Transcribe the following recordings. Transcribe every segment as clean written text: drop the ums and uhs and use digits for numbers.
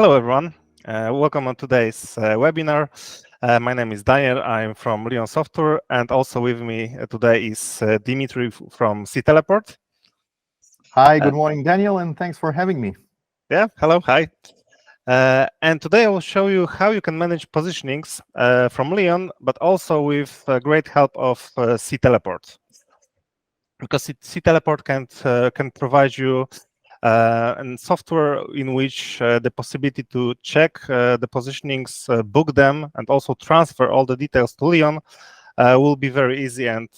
Hello, everyone. Welcome on today's webinar. My name is Daniel. I'm from Leon Software, and also with me today is Dimitri from C-Teleport. Hi, good morning, Daniel, and thanks for having me. Yeah, hello, hi. And today I will show you how you can manage positionings from Leon, but also with great help of C-Teleport. Because C-Teleport can provide you and software in which the possibility to check the positionings, book them, and also transfer all the details to Leon will be very easy. And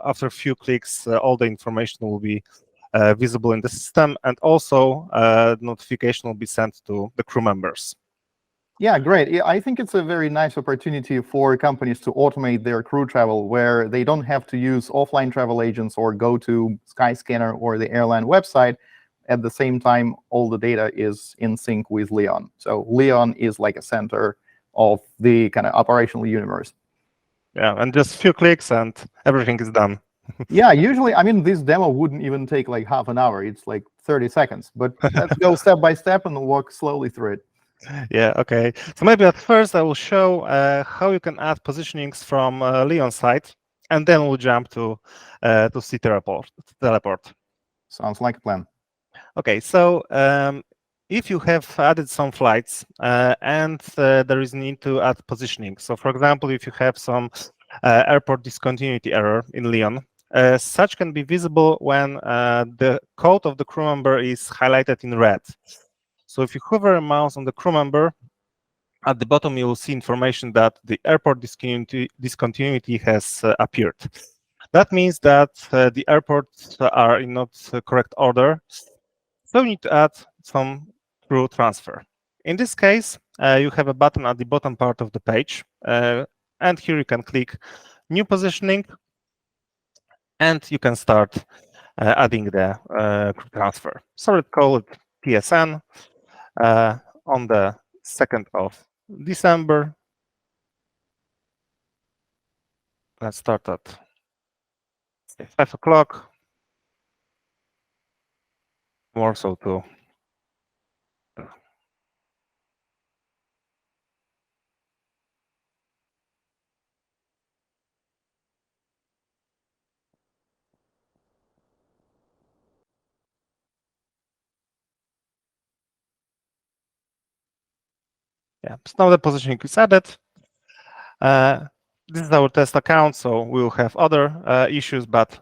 after a few clicks, all the information will be visible in the system, and also notification will be sent to the crew members. Yeah, great. Yeah, I think it's a very nice opportunity for companies to automate their crew travel where they don't have to use offline travel agents or go to Skyscanner or the airline website. At the same time, all the data is in sync with Leon. So Leon is like a center of the kind of operational universe. Yeah, and just a few clicks and everything is done. Yeah, usually, I mean, this demo wouldn't even take like half an hour. It's like 30 seconds. But let's go step by step and walk slowly through it. Yeah, okay. So maybe at first I will show how you can add positionings from Leon's side, and then we'll jump to C-Teleport. Sounds like a plan. Okay, so if you have added some flights and there is need to add positioning. So for example, if you have some airport discontinuity error in Leon, such can be visible when the code of the crew member is highlighted in red. So if you hover a mouse on the crew member, at the bottom you will see information that the airport discontinuity has appeared. That means that the airports are in not correct order. So you need to add some crew transfer. In this case, you have a button at the bottom part of the page. And here you can click New Positioning. And you can start adding the crew transfer. So let's call it PSN on the 2nd of December. Let's start at 5 o'clock. Warsaw to yeah. So now the positioning is added. This is our test account, so we will have other issues, but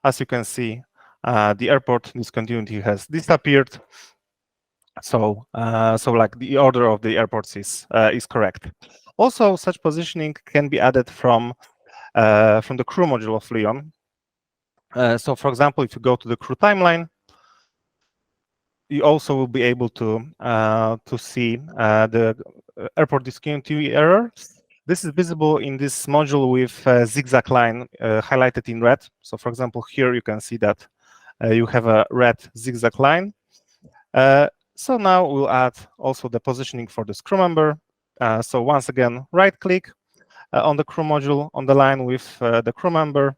as you can see, the airport discontinuity has disappeared. So, like the order of the airports is correct. Also, such positioning can be added from the crew module of Leon. So, for example, if you go to the crew timeline, you also will be able to see the airport discontinuity error. This is visible in this module with zigzag line highlighted in red. So, for example, here you can see that you have a red zigzag line. So now we'll add also the positioning for this crew member. So once again, right-click on the crew module on the line with the crew member.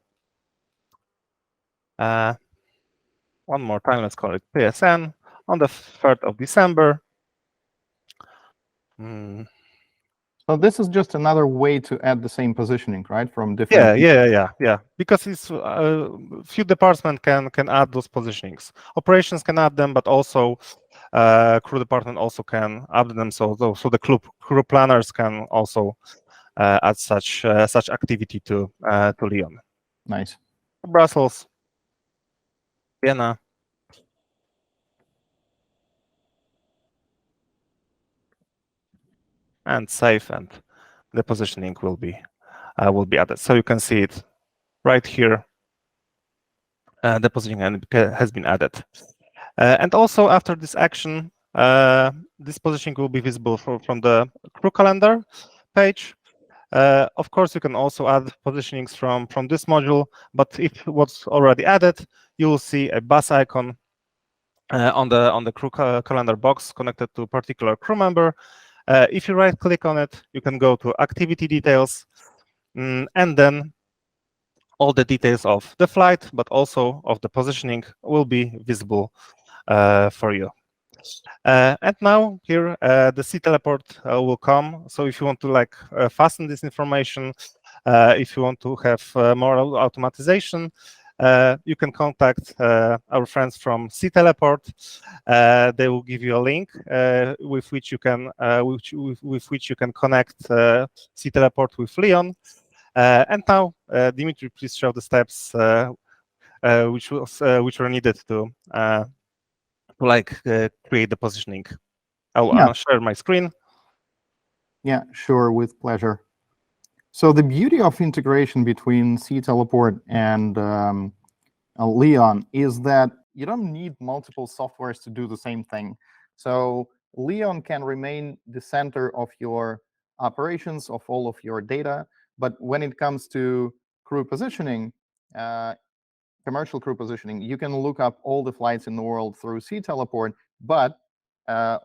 One more time, let's call it PSN on the 3rd of December. So this is just another way to add the same positioning, right? From different. Yeah. Because it's few departments can add those positionings. Operations can add them, but also crew department also can add them. So the crew planners can also add such activity to Leon. Nice. Brussels, Vienna. And save, and the positioning will be added. So you can see it right here. The positioning has been added. And also after this action, this positioning will be visible from the crew calendar page. Of course, you can also add positionings from this module, but if what's already added, you will see a bus icon on the crew calendar box connected to a particular crew member. If you right-click on it, you can go to Activity Details, and then all the details of the flight, but also of the positioning will be visible for you. And now here the C teleport will come. So if you want to like fasten this information, if you want to have more automatization, you can contact our friends from C Teleport. They will give you a link with which you can with which you can connect C Teleport with Leon. And now, Dimitri, please show the steps which were needed to like create the positioning. I'll share my screen. Yeah, sure, with pleasure. So the beauty of integration between C Teleport and Leon is that you don't need multiple softwares to do the same thing. So Leon can remain the center of your operations, of all of your data. But when it comes to crew positioning, uh, commercial crew positioning, you can look up all the flights in the world through C Teleport, but uh,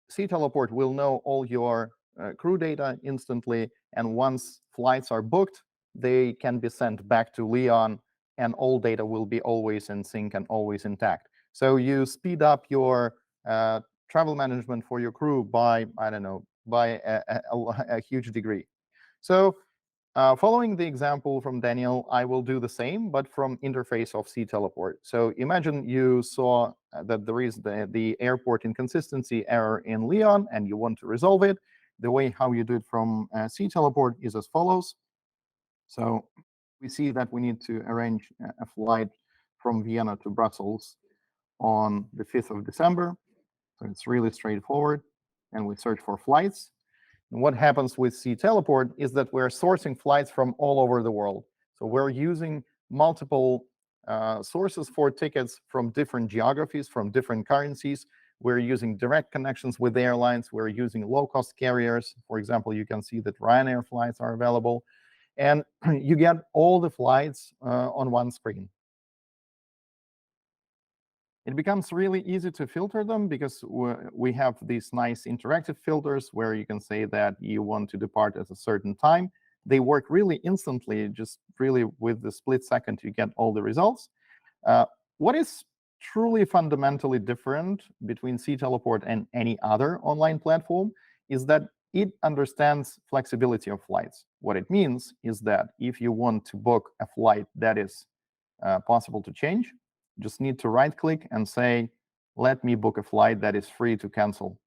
C Teleport will know all your crew data instantly, and once flights are booked, they can be sent back to Leon, and all data will be always in sync and always intact. So you speed up your travel management for your crew by, I don't know, by a huge degree. So following the example from Daniel, I will do the same, but from interface of C Teleport. So imagine you saw that there is the airport inconsistency error in Leon, and you want to resolve it. The way how you do it from C Teleport is as follows. So we see that we need to arrange a flight from Vienna to Brussels on the 5th of December. So it's really straightforward. And we search for flights. And what happens with C Teleport is that we're sourcing flights from all over the world. So we're using multiple sources for tickets from different geographies, from different currencies. We're using direct connections with airlines. We're using low-cost carriers. For example, you can see that Ryanair flights are available. And you get all the flights on one screen. It becomes really easy to filter them because we have these nice interactive filters where you can say that you want to depart at a certain time. They work really instantly, just really with the split second, you get all the results. What is truly fundamentally different between C Teleport and any other online platform is that it understands flexibility of flights. What it means is that if you want to book a flight that is possible to change, just need to right click and say, let me book a flight that is free to cancel.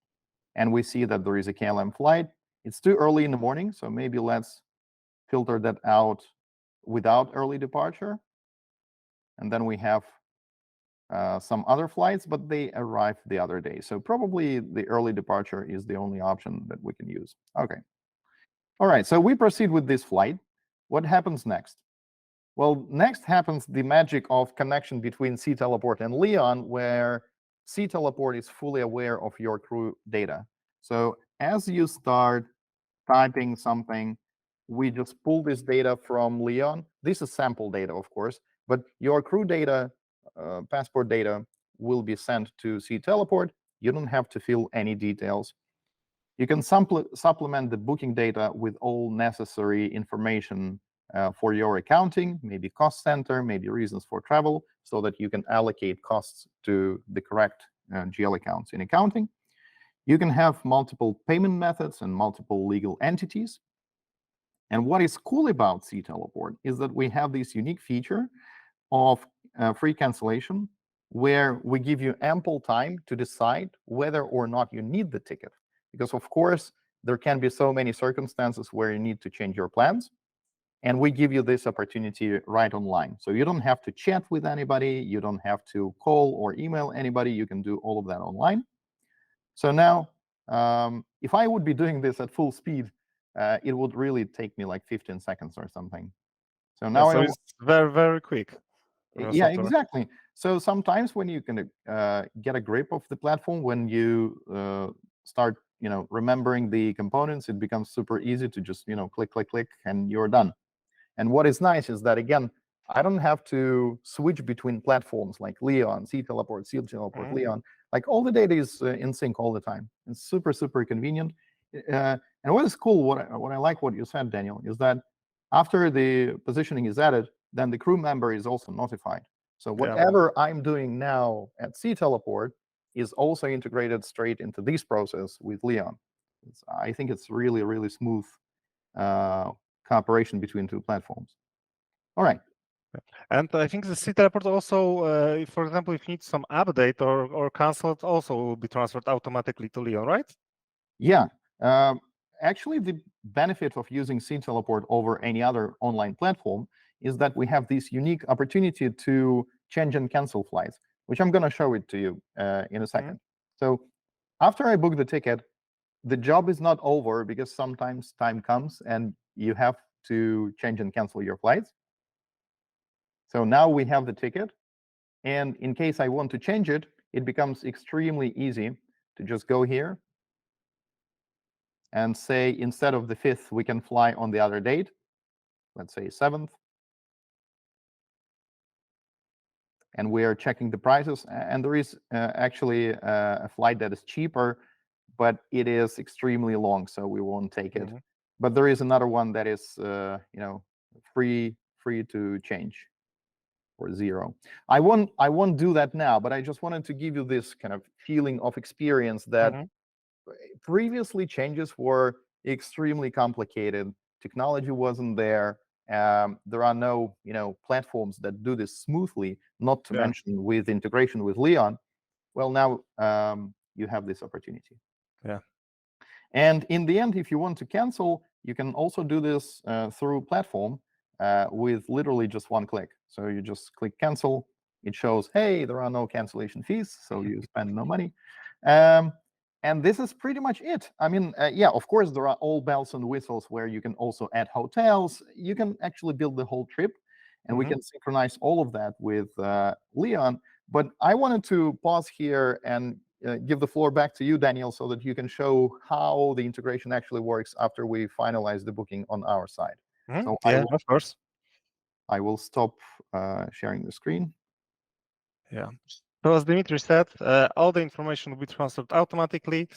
And we see that there is a KLM flight. It's too early in the morning, so maybe let's filter that out without early departure. And then we have some other flights, but they arrived the other day. So probably the early departure is the only option that we can use. Okay. All right, so we proceed with this flight. What happens next? Well, next happens the magic of connection between C Teleport and Leon, where C Teleport is fully aware of your crew data. So as you start typing something, we just pull this data from Leon. This is sample data, of course, but your crew data, passport data, will be sent to C Teleport. You don't have to fill any details. You can supplement the booking data with all necessary information for your accounting, maybe cost center, maybe reasons for travel, so that you can allocate costs to the correct GL accounts in accounting. You can have multiple payment methods and multiple legal entities. And what is cool about C Teleport is that we have this unique feature of free cancellation, where we give you ample time to decide whether or not you need the ticket. Because, of course, there can be so many circumstances where you need to change your plans. And we give you this opportunity right online. So you don't have to chat with anybody. You don't have to call or email anybody. You can do all of that online. So now, if I would be doing this at full speed, it would really take me like 15 seconds or something. So now So it's very, very quick. yeah, Software. exactly. So sometimes when you can get a grip of the platform, when you start, remembering the components, it becomes super easy to just, click, click, click, and you're done. And what is nice is that, again, I don't have to switch between platforms like Leon, C Teleport, Leon. Like all the data is in sync all the time. It's super, super convenient. And what is cool, what I like what you said, Daniel, is that after the positioning is added, then the crew member is also notified. So whatever I'm doing now at C Teleport is also integrated straight into this process with Leon. I think it's really, really smooth cooperation between two platforms. All right. And I think the C teleport also, for example, if you need some update or cancel, it also will be transferred automatically to Leon, right? Yeah. Um, Actually, the benefit of using C teleport over any other online platform is that we have this unique opportunity to change and cancel flights, which I'm going to show it to you in a second. So after I book the ticket, the job is not over because sometimes time comes and you have to change and cancel your flights. So now we have the ticket. And in case I want to change it, it becomes extremely easy to just go here and say, instead of the 5th, we can fly on the other date, let's say 7th. And we are checking the prices. And there is actually a flight that is cheaper, but it is extremely long, so we won't take it. But there is another one that is, free to change or 0. I won't do that now, but I just wanted to give you this kind of feeling of experience that previously changes were extremely complicated. Technology wasn't there. There are no platforms that do this smoothly, not to mention with integration with Leon. Well, now you have this opportunity. Yeah. And in the end, if you want to cancel, you can also do this through platform with literally just one click. So you just click cancel. It shows, hey, there are no cancellation fees, so you spend no money. And this is pretty much it. I mean, yeah, of course, there are all bells and whistles where you can also add hotels. You can actually build the whole trip, and we can synchronize all of that with Leon. But I wanted to pause here and give the floor back to you, Daniel, so that you can show how the integration actually works after we finalize the booking on our side. So yeah, of course. I will stop sharing the screen. Yeah. So as Dimitri said, all the information will be transferred automatically,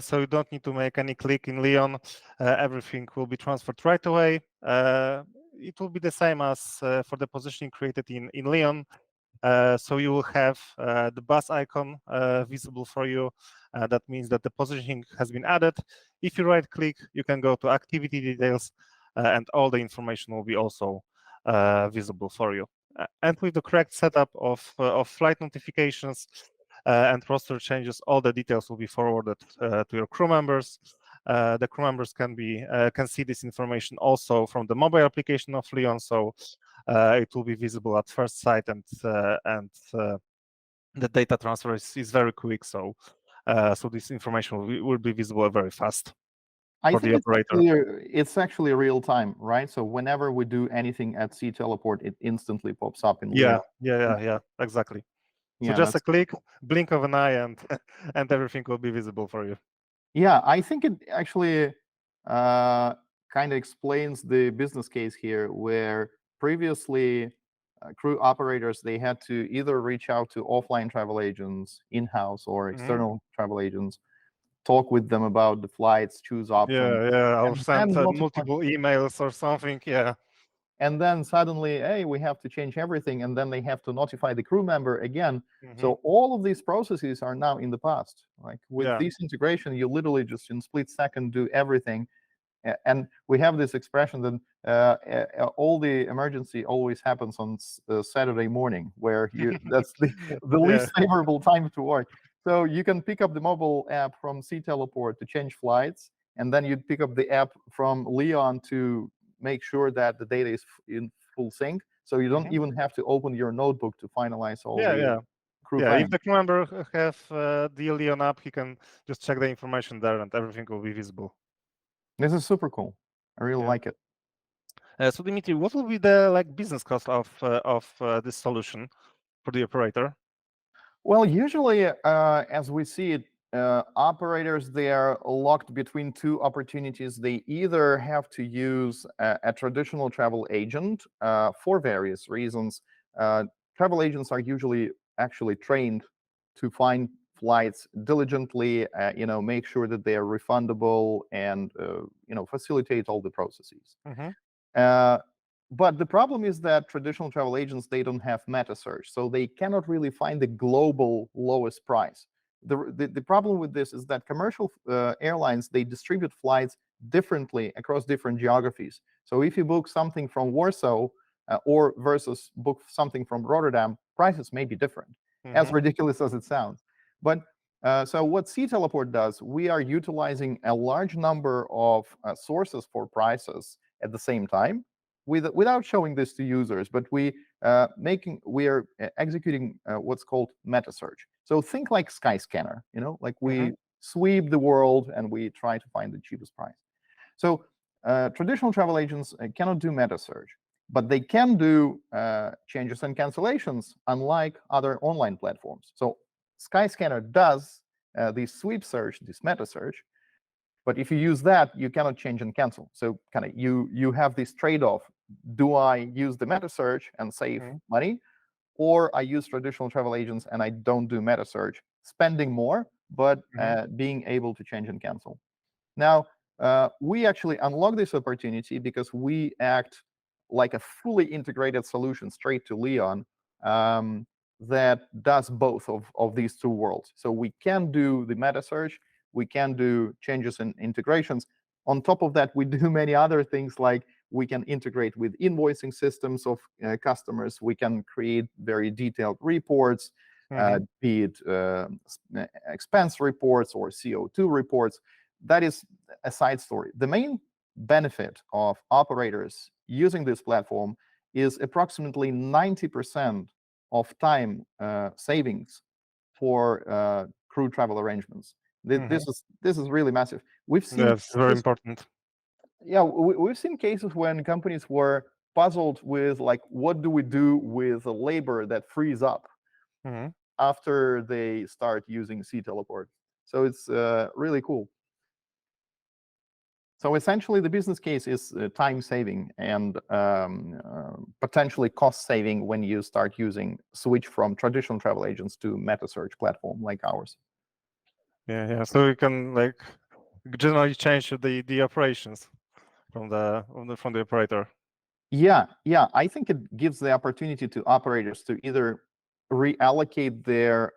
so you don't need to make any click in Leon. Everything will be transferred right away. It will be the same as for the positioning created in Leon. So you will have the bus icon visible for you. That means that the positioning has been added. If you right-click, you can go to activity details, and all the information will be also visible for you. And with the correct setup of flight notifications and roster changes, all the details will be forwarded to your crew members. The crew members can see this information also from the mobile application of Leon, so it will be visible at first sight, and the data transfer is very quick. So this information will be visible very fast. I think it's actually real time, right? So whenever we do anything at C teleport, it instantly pops up in Leon. Yeah, exactly. So Yeah, just a click, blink of an eye, and and everything will be visible for you. Yeah, I think it actually kind of explains the business case here, where previously crew operators, they had to either reach out to offline travel agents, in-house or external travel agents, talk with them about the flights, choose options. Yeah, or send multiple emails or something. Yeah. And then suddenly, hey, we have to change everything, and then they have to notify the crew member again. So all of these processes are now in the past. Like with this integration, you literally just in split second do everything. And we have this expression that all the emergency always happens on Saturday morning, where that's the least favorable time to work. So you can pick up the mobile app from C Teleport to change flights, and then you'd pick up the app from Leon to make sure that the data is in full sync. So you don't even have to open your notebook to finalize all the crew planning. If the crew member have the Leon app, he can just check the information there, and everything will be visible. This is super cool. I really like it. So Dimitri, what will be the business cost of this solution for the operator? Well, usually, as we see it, operators, they are locked between two opportunities. They either have to use a traditional travel agent for various reasons. Travel agents are usually actually trained to find flights diligently, make sure that they are refundable, and facilitate all the processes. But the problem is that traditional travel agents, they don't have meta search, so they cannot really find the global lowest price. the problem with this is that commercial airlines, they distribute flights differently across different geographies. So if you book something from Warsaw or versus book something from Rotterdam, prices may be different, as ridiculous as it sounds. But so what Sea Teleport does, we are utilizing a large number of sources for prices at the same time, without showing this to users, but we are executing what's called meta search. So think like Skyscanner, like we sweep the world and we try to find the cheapest price. So traditional travel agents cannot do meta search, but they can do changes and cancellations, unlike other online platforms. So Skyscanner does this sweep search, this meta search, but if you use that, you cannot change and cancel. So kind of you have this trade-off. Do I use the meta search and save money, or I use traditional travel agents and I don't do meta search, spending more, but being able to change and cancel? Now, we actually unlock this opportunity because we act like a fully integrated solution straight to Leon that does both of these two worlds. So we can do the meta search, we can do changes and integrations. On top of that, we do many other things, like we can integrate with invoicing systems of customers. We can create very detailed reports, be it expense reports or CO2 reports. That is a side story. The main benefit of operators using this platform is approximately 90% of time savings for crew travel arrangements. This is really massive. We've seen That's very important. Yeah, we've seen cases when companies were puzzled with, like, what do we do with the labor that frees up after they start using Sea Teleport. So it's really cool. So essentially, the business case is time saving and potentially cost saving when you start switch from traditional travel agents to meta search platform like ours. Yeah. So you can like generally change the operations from the operator. Yeah. I think it gives the opportunity to operators to either reallocate their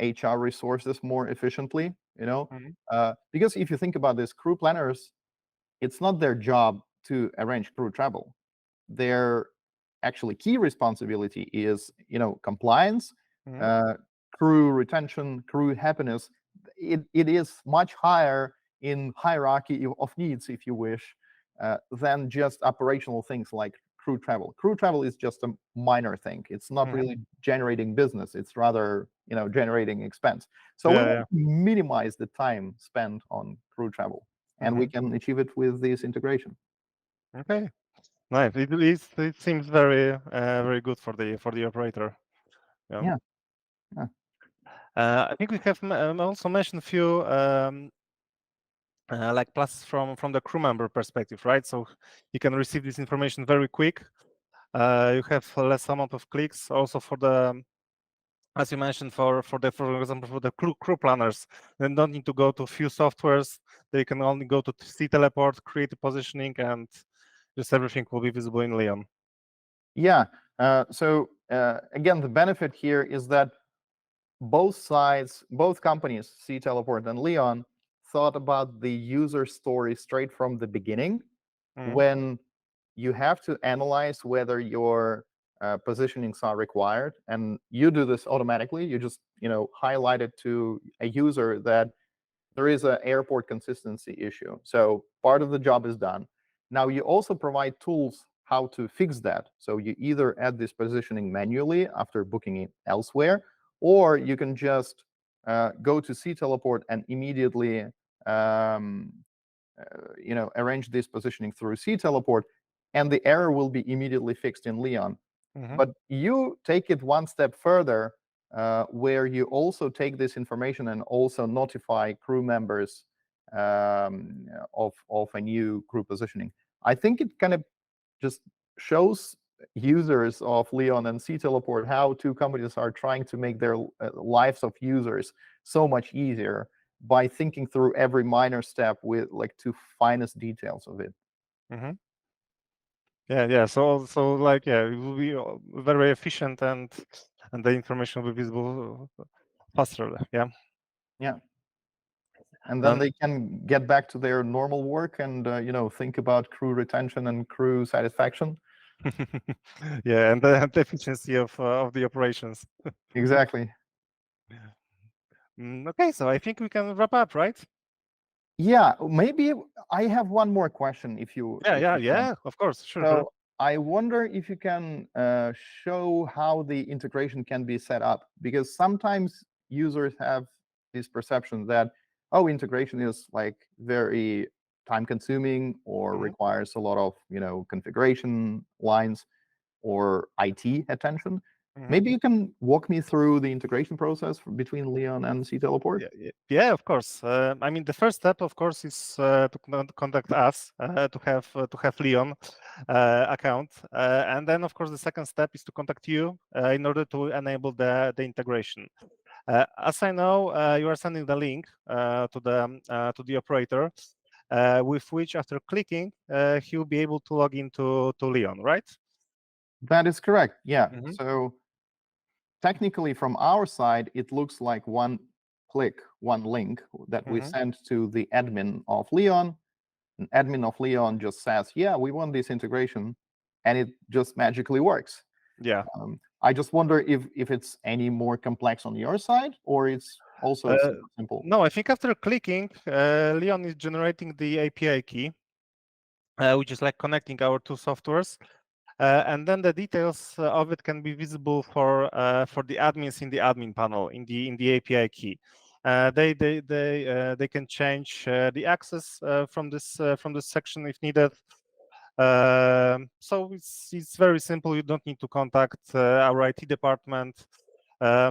HR resources more efficiently, because if you think about this, crew planners, it's not their job to arrange crew travel. Their actually key responsibility is, compliance, crew retention, crew happiness. It is much higher in hierarchy of needs, if you wish, than just operational things like crew travel. Crew travel is just a minor thing. It's not really generating business. It's rather, generating expense. So we want to minimize the time spent on crew travel, and we can achieve it with this integration. Okay, nice. It seems very very good for the operator. Yeah. I think we have also mentioned a few like pluses from the crew member perspective, right? So you can receive this information very quick. You have less amount of clicks. Also for the, as you mentioned, for example, for the crew planners, they don't need to go to a few softwares. They can only go to Sea Teleport, create a positioning, and just everything will be visible in Leon. Yeah. So again, the benefit here is that both sides, both companies, Sea Teleport and Leon, thought about the user story straight from the beginning. When you have to analyze whether your positionings are required, and you do this automatically, you just highlight it to a user that there is an airport consistency issue. So part of the job is done. Now you also provide tools how to fix that. So you either add this positioning manually after booking it elsewhere, or you can just go to Sea Teleport and immediately arrange this positioning through Sea Teleport, and the error will be immediately fixed in Leon. But you take it one step further, where you also take this information and also notify crew members of a new crew positioning. I think it kind of just shows users of Leon and Sea Teleport how two companies are trying to make their lives of users so much easier by thinking through every minor step with like to finest details of it. Yeah. So like it will be very efficient, and the information will be visible faster. Yeah. Yeah. And then Um, they can get back to their normal work and think about crew retention and crew satisfaction. yeah, and the efficiency of the operations. Exactly. Okay, so I think we can wrap up, right? Yeah, maybe I have one more question if you Yeah, if yeah, you can. yeah. Of course, sure, sure. So I wonder if you can show how the integration can be set up, because sometimes users have this perception that, oh, integration is like very time consuming or Mhm, requires a lot of configuration lines or IT attention. mhm. Maybe you can walk me through the integration process between Leon and C Teleport. Yeah, yeah, yeah, of course. I mean, the first step, of course, is to contact us to have Leon account, and then, of course, the second step is to contact you in order to enable the integration. As I know, you are sending the link to the operator, with which, after clicking, he will be able to log into to Leon, right? That is correct. Yeah. Hmm. So technically, from our side, it looks like one click, one link that we Hmm. send to the admin of Leon. An admin of Leon just says, yeah, we want this integration, and it just magically works. Yeah. I just wonder if it's any more complex on your side, or it's also Uh, super simple. no, I think after clicking, Leon is generating the API key, which is like connecting our two softwares. And then the details of it can be visible for the admins in the admin panel in the API key. They can change the access from this section if needed. So it's very simple. You don't need to contact our IT department,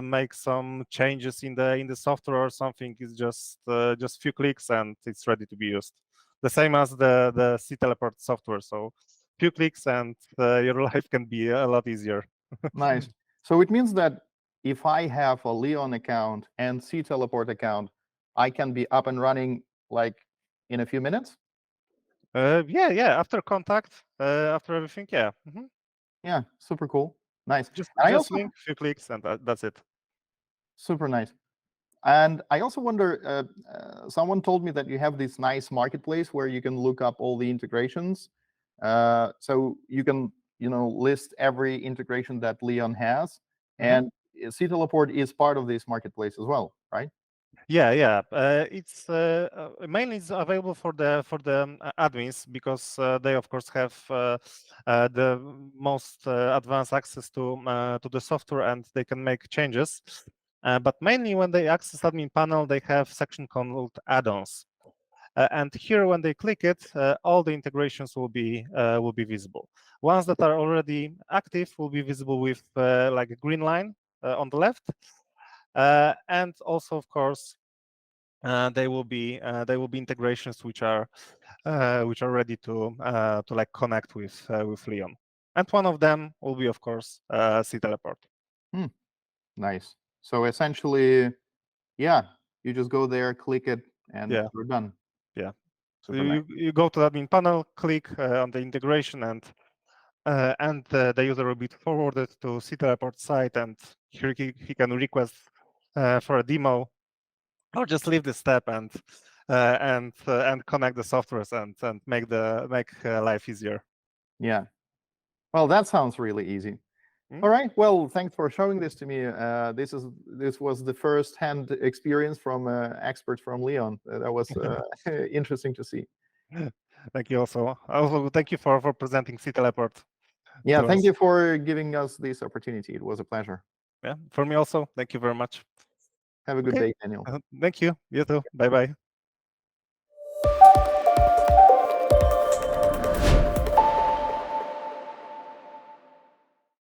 make some changes in the software or something. It's just few clicks and it's ready to be used. The same as the C Teleport software. So few clicks and your life can be a lot easier. Nice. So it means that if I have a Leon account and C Teleport account, I can be up and running like in a few minutes. Yeah, yeah. After contact, after everything, yeah. Yeah, super cool. Nice. Just And I just also link, few clicks, and that's it. super nice. And I also wonder, someone told me that you have this nice marketplace where you can look up all the integrations. So you can, list every integration that Leon has. Mhm. And C Teleport is part of this marketplace as well, right? Yeah, yeah. It's mainly it's available for the admins because they of course have the most advanced access to the software and they can make changes. But mainly when they access admin panel, they have section called add-ons. And here, when they click it, all the integrations will be visible. Ones that are already active will be visible with like a green line on the left, and also, of course, they will be integrations which are ready to like connect with Leon. And one of them will be, of course, C Teleport. Hmm, nice. So essentially, yeah, you just go there, click it, and Yeah, you're done. yeah. So Super nice. you go to the admin panel, click on the integration, and the user will be forwarded to C Teleport site, and here he can request for a demo, or just leave the step and connect the softwares and make life easier. Yeah. Well, that sounds really easy. Hmm? All right. Well, thanks for showing this to me. This was the first-hand experience from expert from Leon. That was interesting to see. Thank you also. Also, thank you for presenting C Teleport Yeah. to Thank us. you for giving us this opportunity. It was a pleasure. Yeah, for me also. Thank you very much. Have a good Okay. day, Daniel. Thank you. You too. Bye bye.